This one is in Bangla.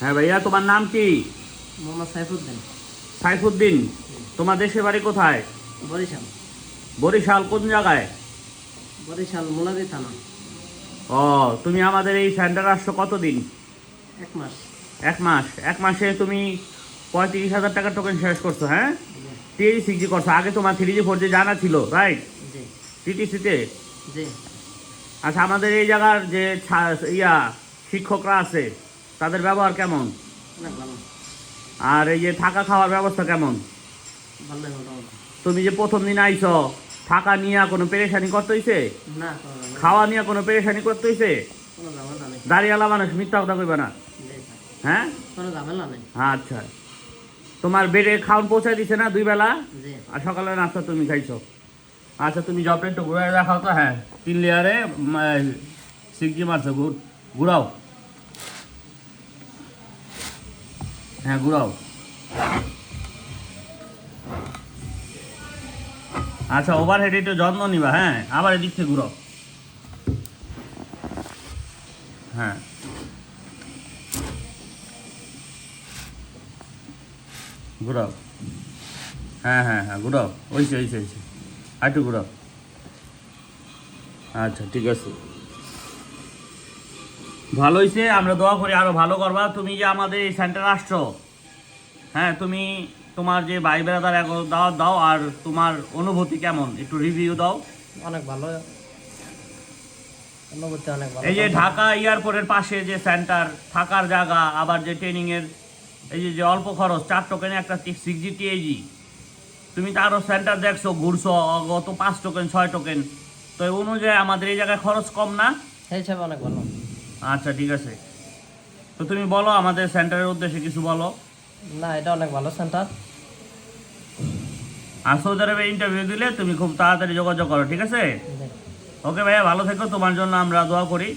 হ্যাঁ ভাইয়া, তোমার নাম কি? মোহাম্মদ সাইফুদ্দিন। সাইফুদ্দিন। তোমার দেশের বাড়ি কোথায়? বরিশাল। বরিশাল কোন জায়গায়? বরিশাল মুলাদি থানা। ও, তুমি আমাদের এই সেন্টারে আসছো কতদিন? 1 মাস। 1 মাস। 1 মাসে তুমি 35,000 টাকার টোকেন শেষ করছো, হ্যাঁ? জি টিএসি করছো, আগে তোমার 3G 4G জানা ছিল, রাইট? জি টিটিসিতে। জি। আচ্ছা, আমাদের এই জায়গার যে শিক্ষকরা আছে তাদের ব্যবহার কেমন? অনেক ভালো। আর এই যে থাকা খাওয়ার ব্যবস্থা কেমন? ভালোই মোটামুটি। তুমি যে প্রথম দিন আইছো, থাকা নিয়ে কোনো পেরেশানি করতে হইছে? না, কোনো ঝামেলা নেই। খাওয়া নিয়ে কোনো পেরেশানি করতে হইছে? কোনো ঝামেলা নেই। দাঁড়িয়ালা মানুষ, মিথ্যা কথা কইবা না, জি স্যার। হ্যাঁ? কোনো ঝামেলা নেই। আচ্ছা, তোমার বেডে খাওয়ান পৌঁছায় দিছে না 2 বেলা? জি। আর সকালে নাস্তা তুমি খাইছো। আচ্ছা, তুমি জবটা একটু ঘুরে দেখাও তো। হ্যাঁ, 3 লেয়ারে 6G মারছো, ঘুরাও। হ্যাঁ, ঘুরাও। আচ্ছা, ওভারহেড একটু যত্ন নিবা, হ্যাঁ? আবার এদিক থেকে ঘুরাও। হ্যাঁ, ঘুরাও। হ্যাঁ হ্যাঁ হ্যাঁ, ঘুরাও। ওইছে ওইছে ওইছে, আর একটু ঘুরাও। আচ্ছা, ঠিক আছে, ভালো হয়েছে। আমরা দোয়া করি আরো ভালো করবা। তুমি যে আমাদের এই সেন্টারে আসছো, হ্যাঁ, তুমি তোমার যে ভাই বেড়াদার এখন দাওয়াত দাও, আর তোমার অনুভূতি কেমন একটু রিভিউ দাও। অনেক ভালো অনুভূতি, অনেক ভালো। এই যে ঢাকা এয়ারপোর্টের পাশে যে সেন্টার, থাকার জায়গা, আবার যে ট্রেনিং এর এই যে অল্প খরচ, 4 টোকেনে একটা 6G টিএজি, তুমি তো আরো সেন্টার দেখছো, ঘুরছো, গত 5 টোকেন 6 টোকেন, তো এই অনুযায়ী আমাদের এই জায়গায় খরচ কম না? সেই হিসাবে অনেক ভালো। আচ্ছা, ঠিক আছে, তো তুমি বলো আমাদের সেন্টারের উদ্দেশ্যে কিছু বলো। না, এটা অনেক ভালো সেন্টার। আর সৌদি আরবে ইন্টারভিউ দিলে তুমি খুব তাড়াতাড়ি যোগাযোগ করো, ঠিক আছে? জি। ওকে ভাইয়া, ভালো থেকো, তোমার জন্য আমরা দোয়া করি।